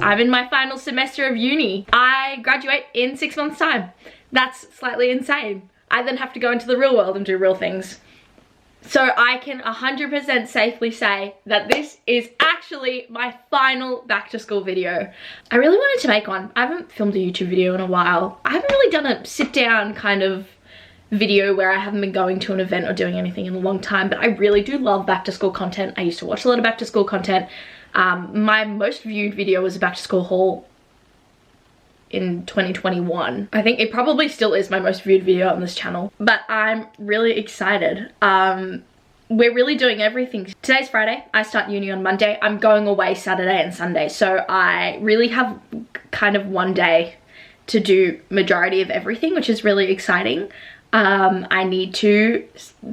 I'm in my final semester of uni. I graduate in 6 months' time. That's slightly insane. I then have to go into the real world and do real things. So I can 100% safely say that this is actually my final back to school video. I really wanted to make one. I haven't filmed a YouTube video in a while. I haven't really done a sit down kind of video where I haven't been going to an event or doing anything in a long time, but I really do love back to school content. I used to watch a lot of back to school content. My most viewed video was a back to school haul in 2021. I think it probably still is my most viewed video on this channel, but I'm really excited. We're really doing everything. Today's Friday, I start uni on Monday. I'm going away Saturday and Sunday, so I really have kind of one day to do majority of everything, which is really exciting. I need to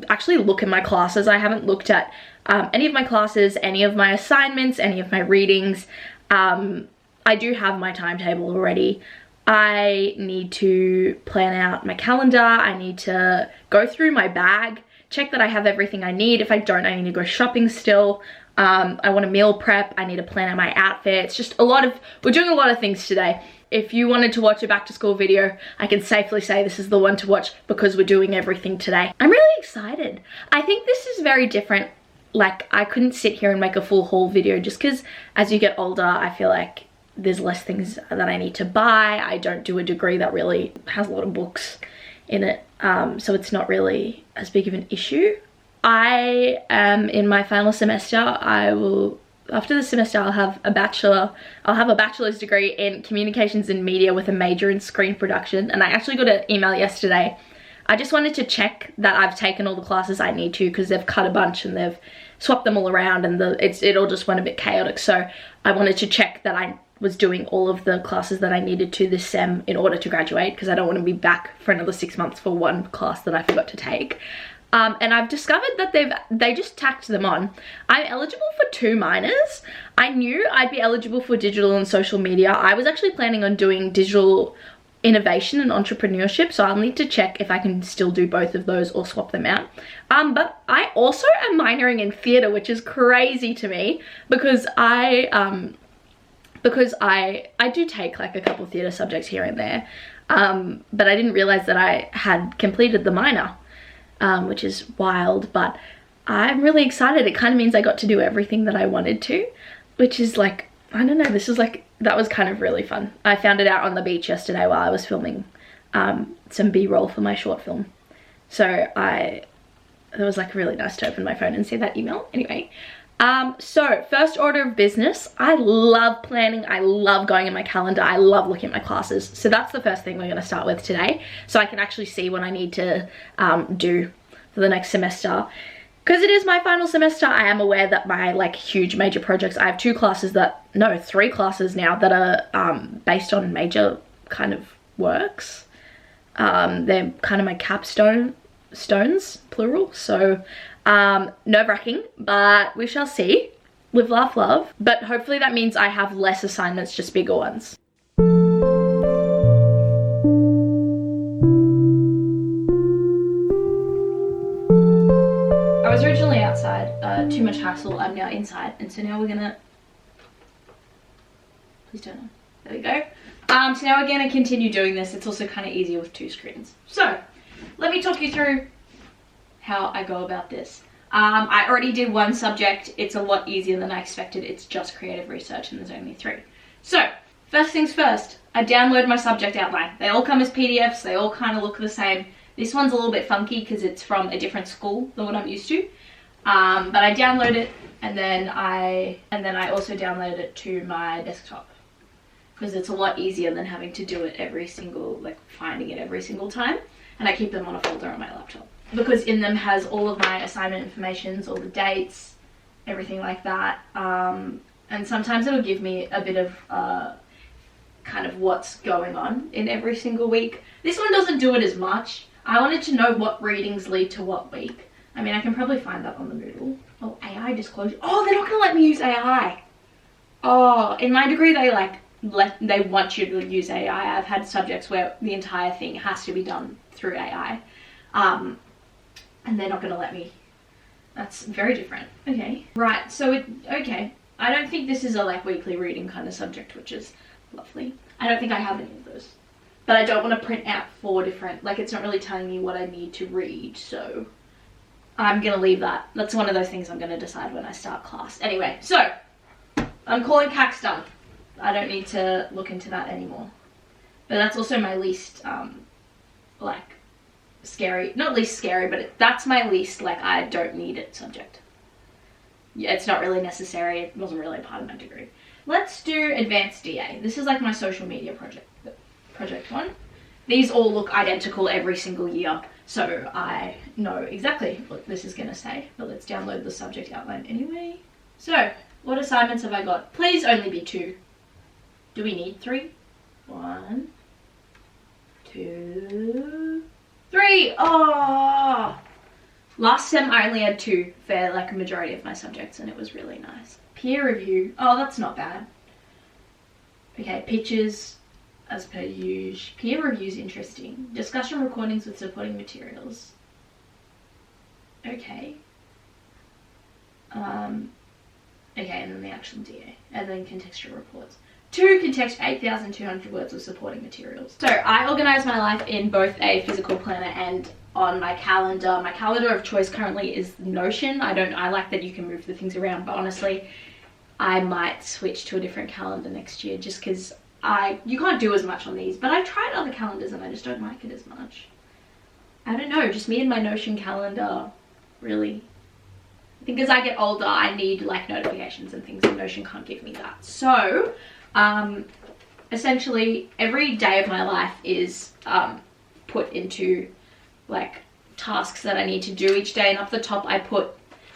actually look at my classes. I haven't looked at any of my classes, any of my assignments, any of my readings. I do have my timetable already. I need to plan out my calendar. I need to go through my bag, check that I have everything I need. If I don't, I need to go shopping still. I want to meal prep. I need to plan out my outfits. Just a lot of, we're doing a lot of things today. If you wanted to watch a back to school video, I can safely say this is the one to watch because we're doing everything today. I'm really excited. I think this is very different. Like, I couldn't sit here and make a full haul video just because as you get older, I feel like there's less things that I need to buy. I don't do a degree that really has a lot of books in it, so it's not really as big of an issue. I am in my final semester. After the semester, I'll have a bachelor's degree in communications and media with a major in screen production. And I actually got an email yesterday. I just wanted to check that I've taken all the classes I need to, because they've cut a bunch and they've swapped them all around, and it all just went a bit chaotic. So I wanted to check that I was doing all of the classes that I needed to this sem in order to graduate, because I don't want to be back for another 6 months for one class that I forgot to take. And I've discovered that they just tacked them on. I'm eligible for 2 minors. I knew I'd be eligible for digital and social media. I was actually planning on doing digital innovation and entrepreneurship, so I'll need to check if I can still do both of those or swap them out. But I also am minoring in theatre, which is crazy to me, because I do take like a couple theatre subjects here and there, but I didn't realize that I had completed the minor. Which is wild, but I'm really excited. It kind of means I got to do everything that I wanted to, which is like, I don't know, that was kind of really fun. I found it out on the beach yesterday while I was filming some B-roll for my short film. So it was like really nice to open my phone and see that email. Anyway, so first order of business, I love planning. I love going in my calendar. I love looking at my classes. So that's the first thing we're going to start with today, so I can actually see what I need to do for the next semester. Because it is my final semester, I am aware that my like huge major projects, I have 3 classes now that are based on major kind of works. They're kind of my stones, plural. So nerve-wracking, but we shall see. Live, laugh, love. But hopefully that means I have less assignments, just bigger ones. I was originally outside, too much hassle. I'm now inside, and so now we're gonna, please turn on. There we go. So now we're gonna continue doing this. It's also kind of easier with 2 screens. So let me talk you through how I go about this. I already did 1 subject. It's a lot easier than I expected. It's just creative research and there's only 3. So first things first, I download my subject outline. They all come as PDFs. They all kind of look the same. This one's a little bit funky because it's from a different school than what I'm used to. But I download it, and then I also download it to my desktop, because it's a lot easier than having to do it every single, like finding it every single time. And I keep them on a folder on my laptop, because in them has all of my assignment informations, all the dates, everything like that. And sometimes it'll give me a bit of kind of what's going on in every single week. This one doesn't do it as much. I wanted to know what readings lead to what week. I mean, I can probably find that on the Moodle. Oh, AI disclosure. Oh, they're not gonna let me use AI. Oh, in my degree, they want you to use AI. I've had subjects where the entire thing has to be done through AI. And they're not gonna let me. That's very different. Okay. Right, so okay. I don't think this is a like weekly reading kind of subject, which is lovely. I don't think I have any of those. But I don't want to print out 4 different, like it's not really telling me what I need to read, so I'm going to leave that. That's one of those things I'm going to decide when I start class. Anyway, so I'm calling CACS done. I don't need to look into that anymore. But that's also my least, like, scary, not least scary, but that's my least, like, I don't need it subject. Yeah, it's not really necessary. It wasn't really a part of my degree. Let's do advanced DA. This is like my social media project one. These all look identical every single year, so I know exactly what this is going to say. But let's download the subject outline anyway. So, what assignments have I got? Please only be 2. Do we need 3? 1, 2, 3. Oh! Last sem I only had 2 for like a majority of my subjects, and it was really nice. Peer review. Oh, that's not bad. Okay, pictures as per usual. Peer review's interesting. Discussion recordings with supporting materials. Okay. Okay, and then the actual DA. And then contextual reports. 2 context 8,200 words of supporting materials. So I organize my life in both a physical planner and on my calendar. My calendar of choice currently is Notion. I like that you can move the things around, but honestly, I might switch to a different calendar next year just because you can't do as much on these, but I've tried other calendars and I just don't like it as much. I don't know, just me and my Notion calendar, really. I think as I get older, I need like notifications and things, and Notion can't give me that. So, essentially every day of my life is put into like tasks that I need to do each day, and up the top I put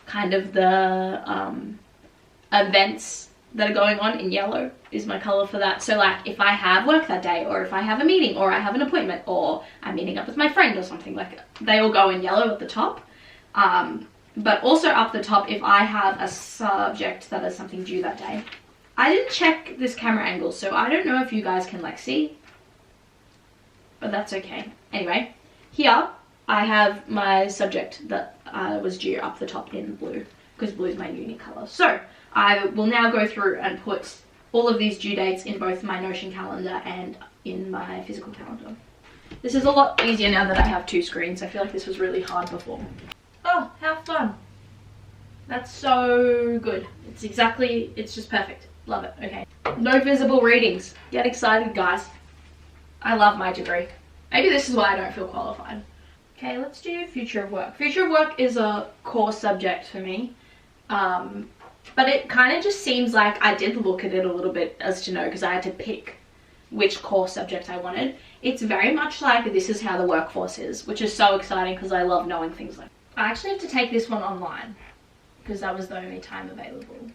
kind of the events that are going on in yellow is my color for that. So like if I have work that day, or if I have a meeting, or I have an appointment, or I'm meeting up with my friend or something, like they all go in yellow at the top. But also up the top, if I have a subject that has something due that day. I didn't check this camera angle, so I don't know if you guys can like see, but that's okay. Anyway, here I have my subject that was due up the top in blue, because blue is my uni color. So I will now go through and put all of these due dates in both my Notion calendar and in my physical calendar. This is a lot easier now that I have 2 screens. I feel like this was really hard before. Oh, how fun. That's so good. It's just perfect. Love it. Okay. No visible readings. Get excited, guys. I love my degree. Maybe this is why I don't feel qualified. Okay, let's do future of work. Future of work is a core subject for me. But it kind of just seems like I did look at it a little bit as to know, because I had to pick which core subject I wanted. It's very much like this is how the workforce is, which is so exciting because I love knowing things like that. I actually have to take this one online because that was the only time available.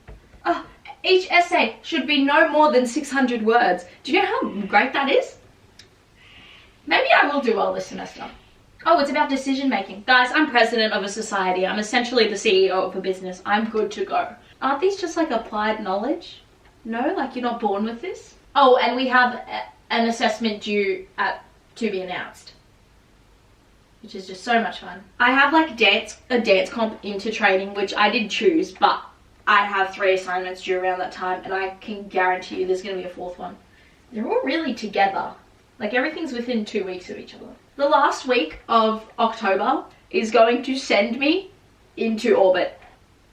Oh, each essay should be no more than 600 words. Do you know how great that is? Maybe I will do well this semester. Oh, it's about decision making. Guys, I'm president of a society. I'm essentially the CEO of a business. I'm good to go. Aren't these just like applied knowledge? No, like you're not born with this? Oh, and we have an assessment due to be announced, which is just so much fun. I have like a dance comp into training, which I did choose, but I have 3 assignments due around that time, and I can guarantee you there's going to be a 4th one. They're all really together. Like everything's within 2 weeks of each other. The last week of October is going to send me into orbit.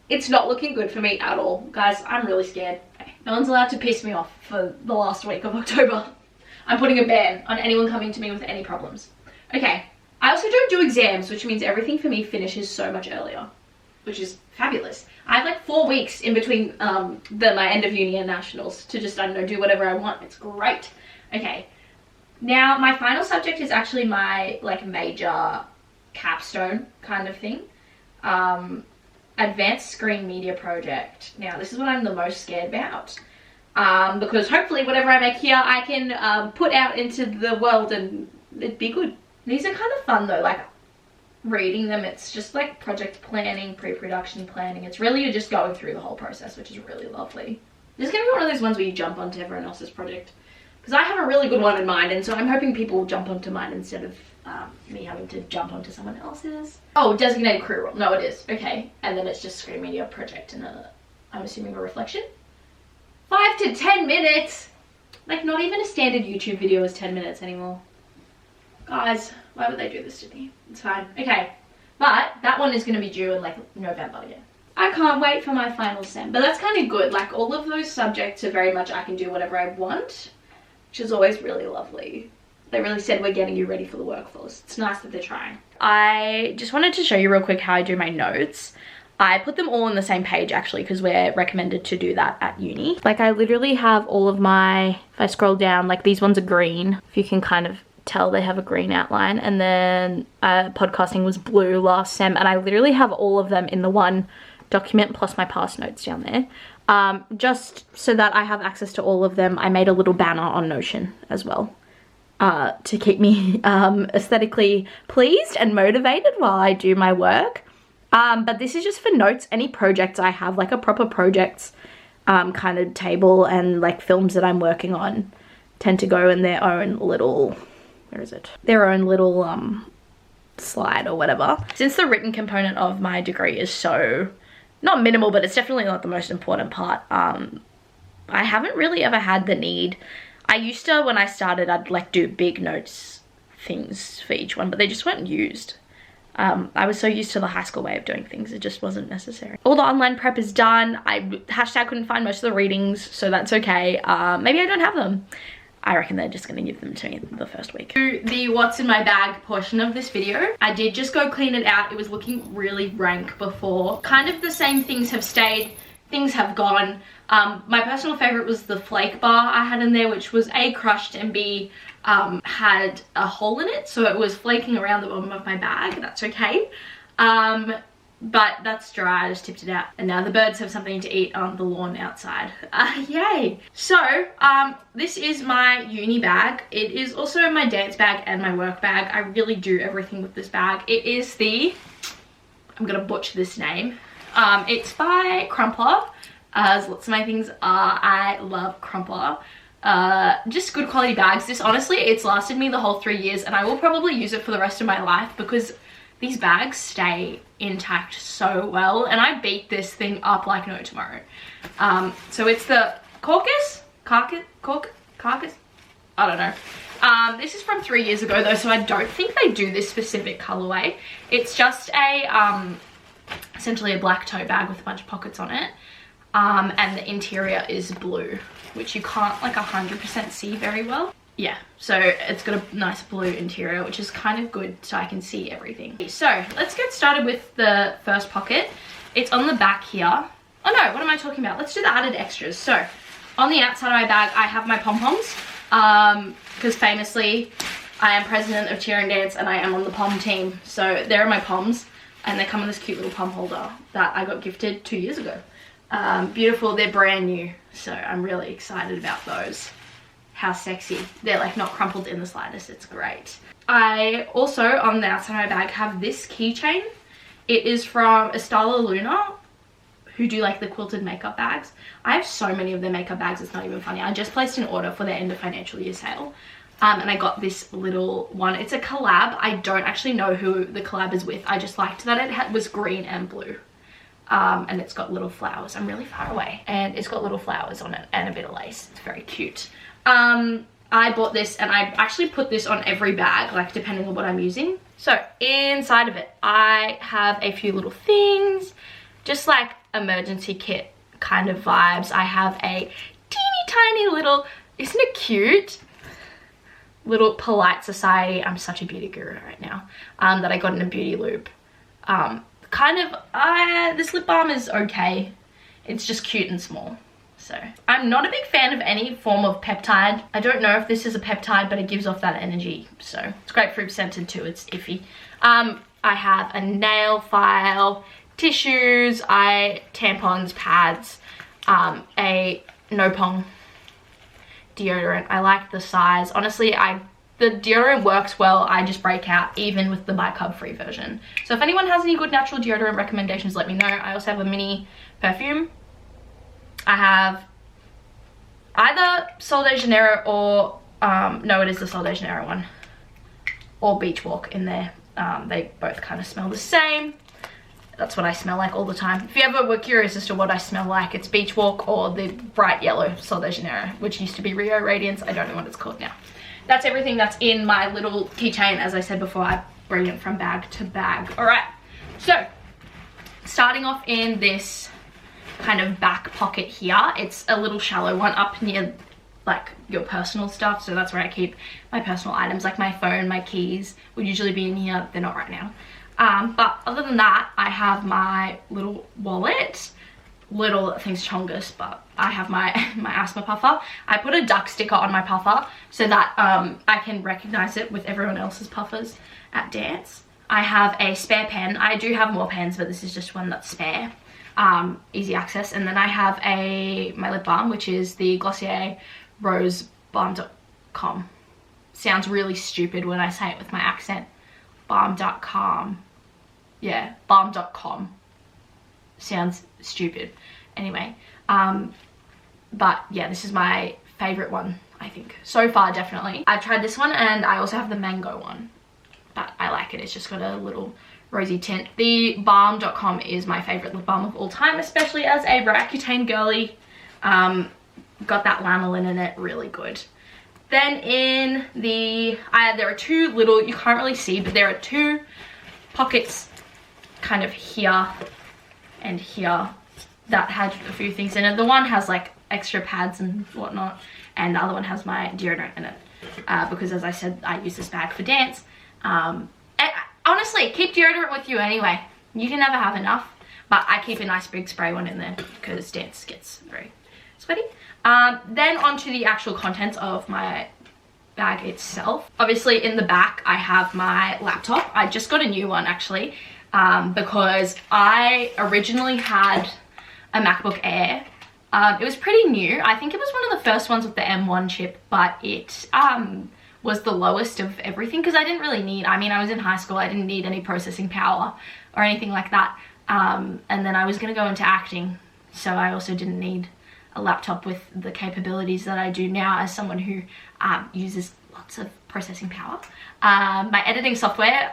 It's not looking good for me at all. Guys, I'm really scared. No one's allowed to piss me off for the last week of October. I'm putting a ban on anyone coming to me with any problems. Okay, I also don't do exams, which means everything for me finishes so much earlier, which is fabulous. I have like 4 weeks in between my end of uni and nationals to just, I don't know, do whatever I want. It's great. Okay, now my final subject is actually my like major capstone kind of thing. Advanced Screen Media Project. Now this is what I'm the most scared about, because hopefully whatever I make here I can put out into the world and it'd be good. These are kind of fun though, like reading them. It's just like project planning, pre-production planning. It's really you're just going through the whole process, which is really lovely. This is going to be one of those ones where you jump onto everyone else's project, because I have a really good one in mind, and so I'm hoping people will jump onto mine instead of me having to jump onto someone else's. Oh, designated career role. No, it is. Okay. And then it's just Screen Media Project and I'm assuming a reflection. 5 to 10 minutes. Like, not even a standard YouTube video is 10 minutes anymore. Guys, why would they do this to me? It's fine. Okay, but that one is going to be due in like November, yeah. I can't wait for my final sem, but that's kind of good. Like, all of those subjects are very much I can do whatever I want, which is always really lovely. They really said we're getting you ready for the workforce. It's nice that they're trying. I just wanted to show you real quick how I do my notes. I put them all on the same page actually because we're recommended to do that at uni. Like, I literally have all of my, if I scroll down, like these ones are green. If you can kind of tell, they have a green outline. And then podcasting was blue last sem, and I literally have all of them in the one document plus my past notes down there. Just so that I have access to all of them, I made a little banner on Notion as well. To keep me aesthetically pleased and motivated while I do my work. But this is just for notes. Any projects I have, like a proper projects kind of table, and like films that I'm working on tend to go in their own little, where is it? Their own little slide or whatever. Since the written component of my degree is so, not minimal, but it's definitely not the most important part, I haven't really ever had the need. I used to, when I started, I'd like do big notes things for each one, but they just weren't used. I was so used to the high school way of doing things, it just wasn't necessary. All the online prep is done. I couldn't find most of the readings, so that's okay. Maybe I don't have them. I reckon they're just gonna give them to me the first week. To the what's in my bag portion of this video, I did just go clean it out. It was looking really rank before. Kind of the same things have stayed, things have gone. My personal favorite was the flake bar I had in there, which was A, crushed, and B, had a hole in it, so it was flaking around the bottom of my bag. That's okay. But that's dry. I just tipped it out, and now the birds have something to eat on the lawn outside. Yay. So this is my uni bag. It is also my dance bag and my work bag. I really do everything with this bag. It is the, I'm gonna butcher this name, it's by Crumpler, as lots of my things are. I love Crumpler. Just good quality bags. This, honestly, it's lasted me the whole 3 years, and I will probably use it for the rest of my life because these bags stay intact so well, and I beat this thing up like no tomorrow. So it's the Carcass, I don't know. This is from 3 years ago though, so I don't think they do this specific colorway. It's just a essentially a black tote bag with a bunch of pockets on it, and the interior is blue, which you can't like 100% see very well. Yeah, so it's got a nice blue interior, which is kind of good so I can see everything. So let's get started with the first pocket. It's on the back here. Oh no, what am I talking about? Let's do the added extras. So on the outside of my bag, I have my pom-poms, because famously I am president of cheer and dance and I am on the pom team. So there are my poms, and they come in this cute little pom holder that I got gifted 2 years ago. Beautiful, they're brand new, so I'm really excited about those. How sexy. They're like not crumpled in the slightest. It's great. I also, on the outside of my bag, have this keychain. It is from Estala Luna, who do like the quilted makeup bags. I have so many of their makeup bags, it's not even funny. I just placed an order for their end of financial year sale. And I got this little one. It's a collab. I don't actually know who the collab is with. I just liked that it was green and blue. And it's got little flowers. I'm really far away. And it's got little flowers on it and a bit of lace. It's very cute. I bought this, and I actually put this on every bag, like depending on what I'm using. So inside of it, I have a few little things, just like emergency kit kind of vibes. I have a teeny tiny little, isn't it cute? Little Polite Society. I'm such a beauty guru right now. That I got in a beauty loop. This lip balm is okay. It's just cute and small. So I'm not a big fan of any form of peptide. I don't know if this is a peptide, but it gives off that energy. So it's grapefruit scented too. It's iffy. I have a nail file, tissues, tampons, pads, a no-pong deodorant. I like the size. Honestly, the deodorant works well. I just break out even with the bicarb free version. So if anyone has any good natural deodorant recommendations, let me know. I also have a mini perfume. I have either Sol de Janeiro or, no, it is the Sol de Janeiro one, or Beach Walk in there. They both kind of smell the same. that's what I smell like all the time. If you ever were curious as to what I smell like, it's Beach Walk or the bright yellow Sol de Janeiro, which used to be Rio Radiance. I don't know what it's called now. That's everything that's in my little keychain. As I said before, I bring it from bag to bag. All right, so starting off in this kind of back pocket here, it's a little shallow one up near like your personal stuff, so that's where I keep my personal items, like my phone, my keys would usually be in here. They're not right now. But other than that, I have my little wallet. Little thing's chongus, but I have my asthma puffer. I put a duck sticker on my puffer so that I can recognize it with everyone else's puffers at dance. I have a spare pen. I do have more pens, but this is just one that's spare. Easy access. And then I have my lip balm, which is the Glossier Rose Balm.com. Sounds really stupid when I say it with my accent. Balm.com. Yeah, balm.com. Sounds stupid. Anyway, but yeah, this is my favorite one, I think. So far, definitely. I tried this one, and I also have the mango one. But I like it. It's just got a little rosy tint. The balm.com is my favorite lip balm of all time, especially as a Roaccutane girly. Got that lanolin in it, really good. Then in the, there are two little, you can't really see, but there are two pockets kind of here and here that had a few things in it. The one has like extra pads and whatnot, and the other one has my deodorant in it, because as I said, I use this bag for dance. Honestly, keep deodorant with you anyway. You can never have enough, but I keep a nice big spray one in there because dance gets very sweaty. Then onto the actual contents of my bag itself. Obviously in the back I have my laptop. I just got a new one actually, because I originally had a MacBook Air. It was pretty new. I think it was one of the first ones with the M1 chip, but it was the lowest of everything because I didn't really need, I mean, I was in high school, I didn't need any processing power or anything like that. And then I was going to go into acting, so I also didn't need a laptop with the capabilities that I do now as someone who uses lots of processing power. My editing software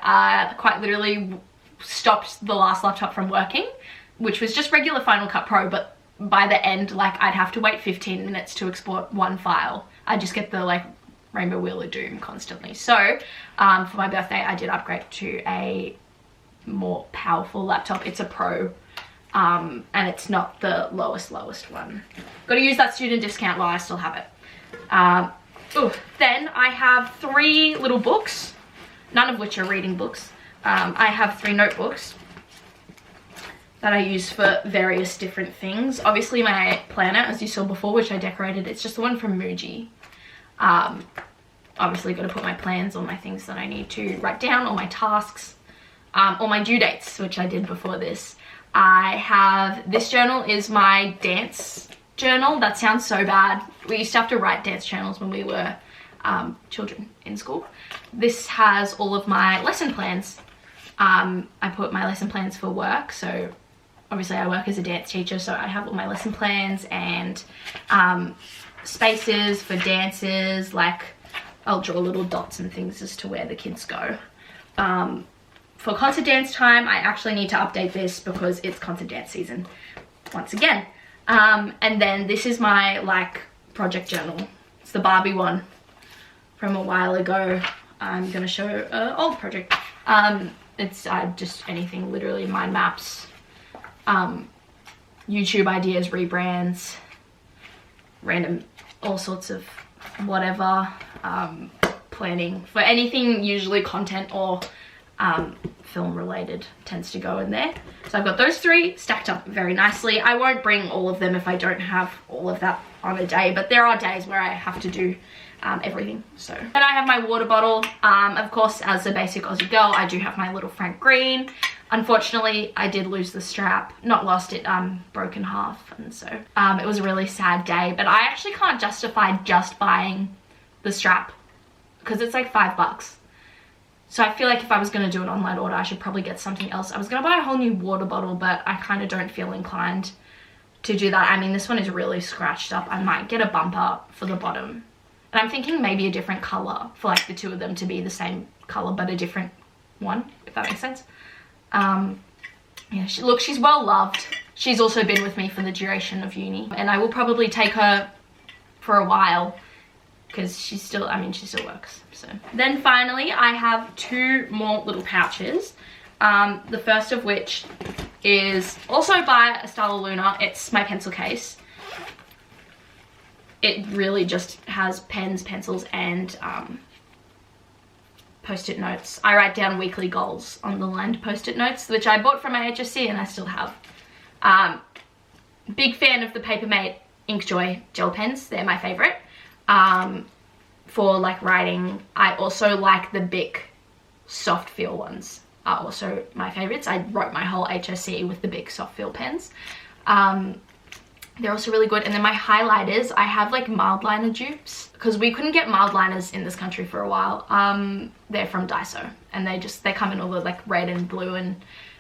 quite literally stopped the last laptop from working, which was just regular Final Cut Pro, but by the end, like, I'd have to wait 15 minutes to export one file. I just get the like Rainbow Wheel of Doom constantly. So for my birthday I did upgrade to a more powerful laptop. It's a Pro, and it's not the lowest one. Gotta use that student discount while I still have it. Then I have 3 little books, none of which are reading books. I have 3 notebooks that I use for various different things. Obviously my planner, as you saw before, which I decorated, it's just the one from Muji. Obviously got to put my plans, all my things that I need to write down, all my tasks, all my due dates, which I did before this. I have, this journal is my dance journal. That sounds so bad. We used to have to write dance journals when we were children in school. This has all of my lesson plans. I put my lesson plans for work, so obviously I work as a dance teacher, so I have all my lesson plans and spaces for dances, like I'll draw little dots and things as to where the kids go. For concert dance time, I actually need to update this because it's concert dance season once again. And then this is my like project journal. It's the Barbie one from a while ago. I'm gonna show an old project. It's just anything, literally mind maps, YouTube ideas, rebrands, random, all sorts of whatever, planning for anything, usually content or film related tends to go in there. So I've got those 3 stacked up very nicely. I won't bring all of them if I don't have all of that on a day, but there are days where I have to do everything. So then I have my water bottle. Of course, as a basic Aussie girl, I do have my little Frank Green. Unfortunately, I did lose the strap. Not lost it, broke in half, and so it was a really sad day. But I actually can't justify just buying the strap because it's like $5. So I feel like if I was going to do an online order, I should probably get something else. I was going to buy a whole new water bottle, but I kind of don't feel inclined to do that. I mean, this one is really scratched up. I might get a bumper for the bottom. And I'm thinking maybe a different color for like the 2 of them to be the same color, but a different one, if that makes sense. yeah, she's well loved. She's also been with me for the duration of uni, and I will probably take her for a while because she still works. So then finally I have 2 more little pouches. The first of which is also by Estala Luna. It's my pencil case. It really just has pens, pencils, and post-it notes. I write down weekly goals on the lined post-it notes, which I bought from my HSC and I still have. Big fan of the Papermate Inkjoy gel pens. They're my favorite for like writing. I also like the Bic soft feel ones, are also my favorites. I wrote my whole HSC with the Bic soft feel pens. They're also really good. And then my highlighters, I have like mild liner dupes because we couldn't get mild liners in this country for a while. They're from Daiso, and they come in all the like red and blue and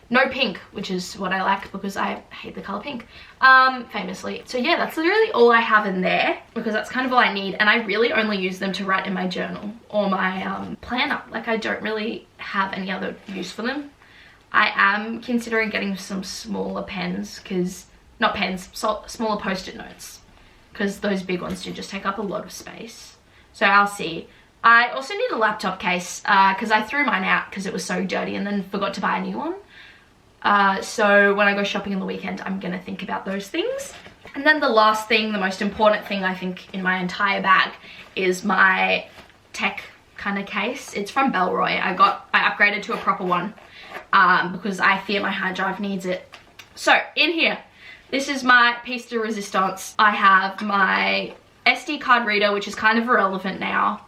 no pink, which is what I like because I hate the color pink, famously. So yeah, that's literally all I have in there because that's kind of all I need, and I really only use them to write in my journal or my planner. Like, I don't really have any other use for them. I am considering getting some smaller pens, smaller post-it notes, because those big ones do just take up a lot of space. So I'll see. I also need a laptop case because I threw mine out because it was so dirty and then forgot to buy a new one. So when I go shopping on the weekend, I'm gonna think about those things. And then the last thing, the most important thing I think in my entire bag is my tech kind of case. It's from Bellroy. I upgraded to a proper one because I fear my hard drive needs it. So in here, this is my piece de resistance. I have my SD card reader, which is kind of irrelevant now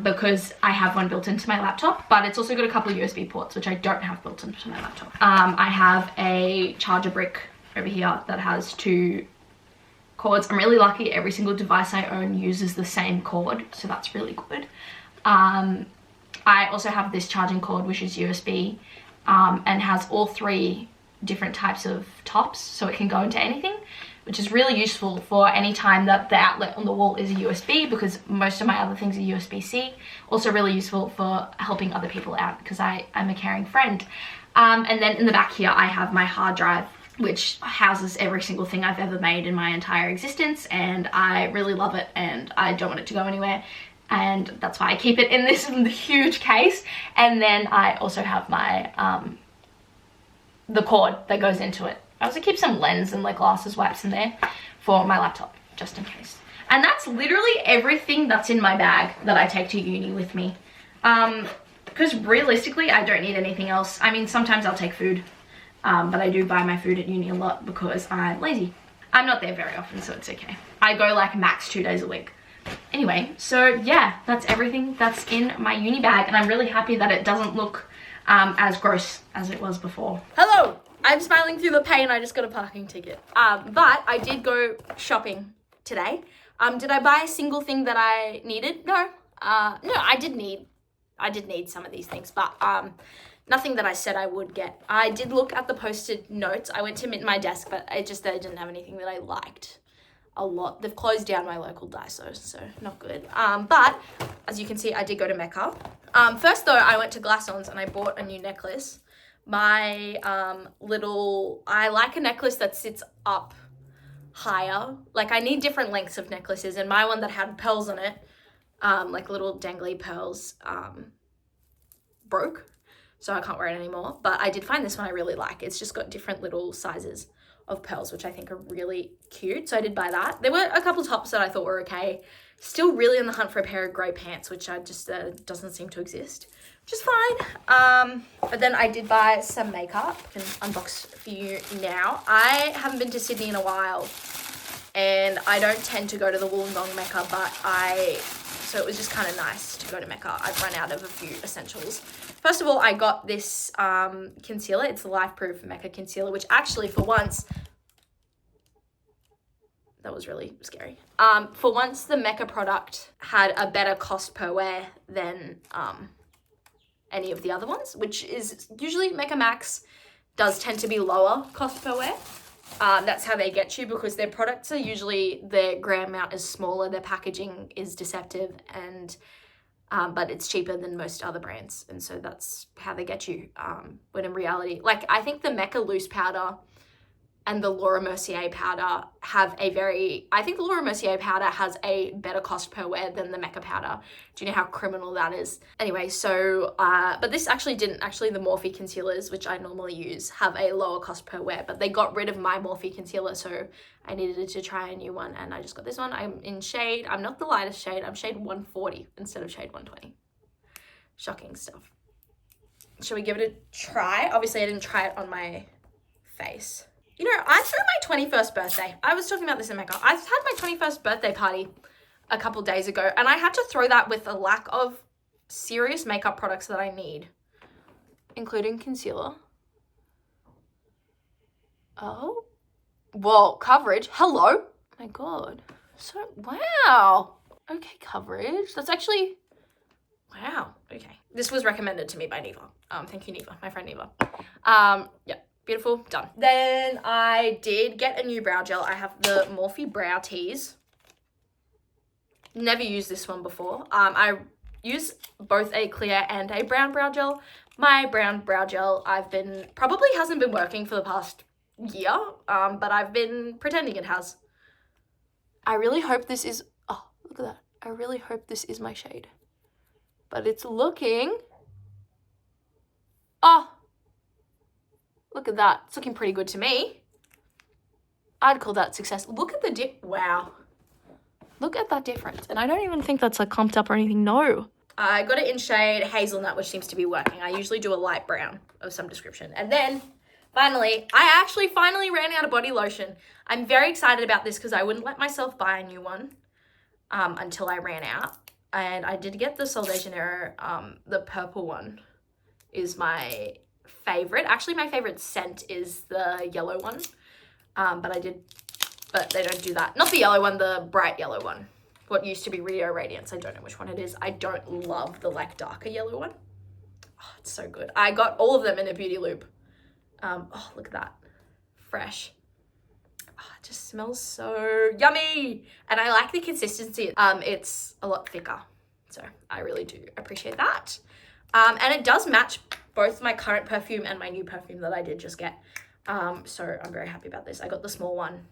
because I have one built into my laptop, but it's also got a couple of USB ports, which I don't have built into my laptop. I have a charger brick over here that has 2 cords. I'm really lucky every single device I own uses the same cord, so that's really good. I also have this charging cord, which is USB, and has all 3 different types of tops, so it can go into anything, which is really useful for any time that the outlet on the wall is a USB, because most of my other things are USB-C. Also really useful for helping other people out because I'm a caring friend. And then in the back here I have my hard drive, which houses every single thing I've ever made in my entire existence, and I really love it and I don't want it to go anywhere, and that's why I keep it in this huge case. And then I also have my the cord that goes into it. I also keep some lens and like glasses wipes in there for my laptop, just in case. And that's literally everything that's in my bag that I take to uni with me. Because realistically, I don't need anything else. I mean, sometimes I'll take food, but I do buy my food at uni a lot because I'm lazy. I'm not there very often, so it's okay. I go like max 2 days a week. Anyway, so yeah, that's everything that's in my uni bag, and I'm really happy that it doesn't look as gross as it was before. Hello! I'm smiling through the pain. I just got a parking ticket. But I did go shopping today. Did I buy a single thing that I needed? No. No, I did need some of these things, but nothing that I said I would get. I did look at the posted notes. I went to Mint My Desk, but they didn't have anything that I liked a lot. They've closed down my local Daiso, so not good. But as you can see, I did go to Mecca. First though, I went to Glassons and I bought a new necklace. My I like a necklace that sits up higher. Like, I need different lengths of necklaces, and my one that had pearls in it, like little dangly pearls, broke, so I can't wear it anymore. But I did find this one I really like. It's just got different little sizes of pearls, which I think are really cute, so I did buy that. There were a couple tops that I thought were okay. Still really in the hunt for a pair of grey pants, which I just doesn't seem to exist, which is fine. But then I did buy some makeup. I can unbox for you now. I haven't been to Sydney in a while, and I don't tend to go to the Wollongong Mecca, so it was just kind of nice to go to Mecca. I've run out of a few essentials. First of all, I got this concealer. It's the Life Proof Mecca concealer, which actually for once, that was really scary. For once, the Mecca product had a better cost per wear than any of the other ones, which is usually Mecca Max does tend to be lower cost per wear. That's how they get you, because their products are usually, their gram amount is smaller, their packaging is deceptive, and but it's cheaper than most other brands. And so that's how they get you. When in reality, like I think the Mecca loose powder and the Laura Mercier powder have I think the Laura Mercier powder has a better cost per wear than the Mecca powder. Do you know how criminal that is? Anyway, so, but this actually didn't. Actually, the Morphe concealers, which I normally use, have a lower cost per wear, but they got rid of my Morphe concealer, so I needed to try a new one, and I just got this one. I'm in shade, I'm not the lightest shade, I'm shade 140 instead of shade 120. Shocking stuff. Shall we give it a try? Obviously, I didn't try it on my face. You know, I threw my 21st birthday. I was talking about this in Mecca. I had my 21st birthday party a couple days ago, and I had to throw that with a lack of serious makeup products that I need, including concealer. Oh, well, coverage. Hello. Oh my God. So, wow. Okay, coverage. That's actually, wow. Okay. This was recommended to me by Neva. Thank you, Neva, my friend Neva. Yeah. Beautiful, done. Then I did get a new brow gel. I have the Morphe Brow Tease. Never used this one before. I use both a clear and a brown brow gel. My brown brow gel probably hasn't been working for the past year, but I've been pretending it has. I really hope this is, oh, look at that. I really hope this is my shade. But it's looking, oh, look at that. It's looking pretty good to me. I'd call that success. Look at the wow. Look at that difference. And I don't even think that's like clumped up or anything. No. I got it in shade Hazelnut, which seems to be working. I usually do a light brown of some description. And then finally, I actually finally ran out of body lotion. I'm very excited about this because I wouldn't let myself buy a new one until I ran out. And I did get the Sol de Janeiro, the purple one is my favorite. Actually, my favorite scent is the yellow one, but they don't do that. Not the yellow one, the bright yellow one. What used to be Rio Radiance. I don't know which one it is. I don't love the like darker yellow one. Oh, it's so good. I got all of them in a Beauty Loop. Oh, look at that. Fresh. Oh, it just smells so yummy. And I like the consistency. It's a lot thicker. So I really do appreciate that. And it does match both my current perfume and my new perfume that I did just get. So I'm very happy about this. I got the small one,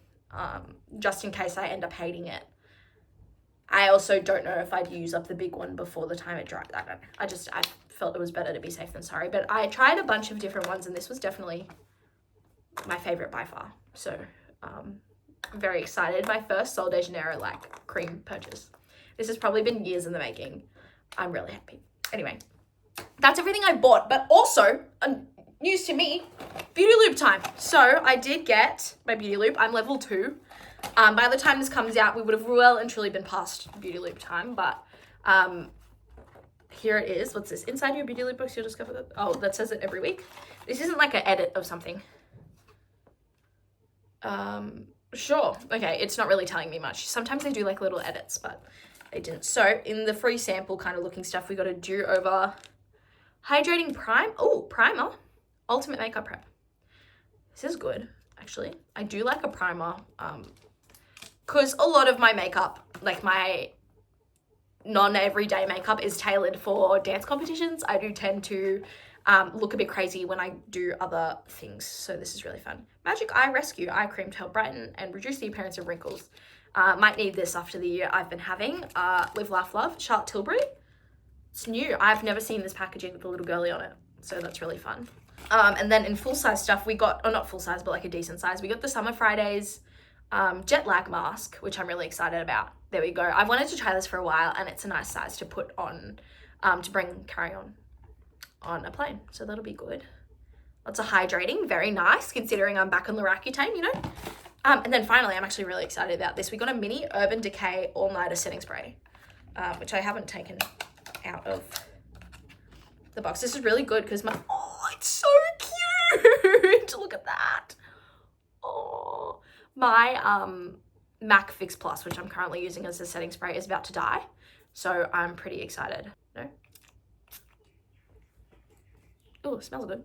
just in case I end up hating it. I also don't know if I'd use up the big one before the time it dried. I don't know. I felt it was better to be safe than sorry. But I tried a bunch of different ones, and this was definitely my favorite by far. So I'm very excited. My first Sol de Janeiro like cream purchase. This has probably been years in the making. I'm really happy. Anyway, that's everything I bought. But also, news to me, Beauty Loop time. So I did get my Beauty Loop. I'm level 2. By the time this comes out, we would have well and truly been past Beauty Loop time, but here it is. What's this? Inside your Beauty Loop books, you'll discover that. Oh, that says it every week. This isn't like an edit of something. Sure. Okay, it's not really telling me much. Sometimes they do like little edits, but they didn't. So in the free sample kind of looking stuff, we got a Do Over Hydrating Prime. Oh, primer. Ultimate Makeup Prep. This is good, actually. I do like a primer. Because a lot of my makeup, like my non-everyday makeup, is tailored for dance competitions. I do tend to look a bit crazy when I do other things. So this is really fun. Magic Eye Rescue Eye Cream to help brighten and reduce the appearance of wrinkles. Might need this after the year I've been having. Live, Laugh, Love, Charlotte Tilbury. It's new. I've never seen this packaging with a little girly on it. So that's really fun. And then in full-size stuff, we got, or not full-size, but like a decent size, we got the Summer Fridays jet lag mask, which I'm really excited about. There we go. I've wanted to try this for a while, and it's a nice size to put on, to carry on a plane. So that'll be good. Lots of hydrating, very nice, considering I'm back on the Roaccutane, you know. And then finally, I'm actually really excited about this. We got a mini Urban Decay All-Nighter Setting Spray, which I haven't taken out of the box. This is really good because oh, it's so cute. Look at that. Oh, my MAC Fix Plus, which I'm currently using as a setting spray, is about to die. So I'm pretty excited. No? Oh, it smells good.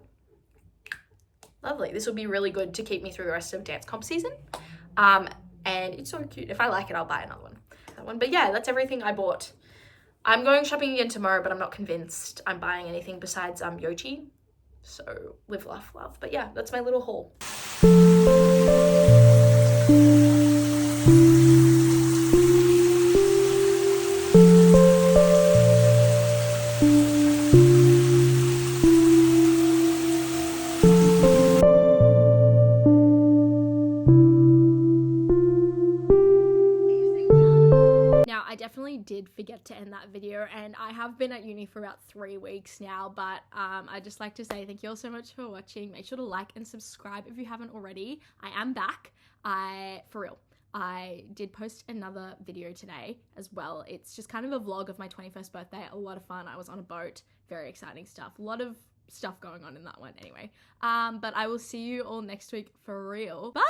Lovely. This will be really good to keep me through the rest of dance comp season. And it's so cute. If I like it, I'll buy another one. That one. But yeah, that's everything I bought I'm going shopping again tomorrow, but I'm not convinced I'm buying anything besides Yochi. So live, laugh, love. But yeah, that's my little haul. Definitely did forget to end that video, and I have been at uni for about 3 weeks now, but I'd just like to say thank you all so much for watching. Make sure to like and subscribe if you haven't already. I am back. For real, I did post another video today as well. It's just kind of a vlog of my 21st birthday. A lot of fun. I was on a boat. Very exciting stuff. A lot of stuff going on in that one anyway. But I will see you all next week for real. Bye!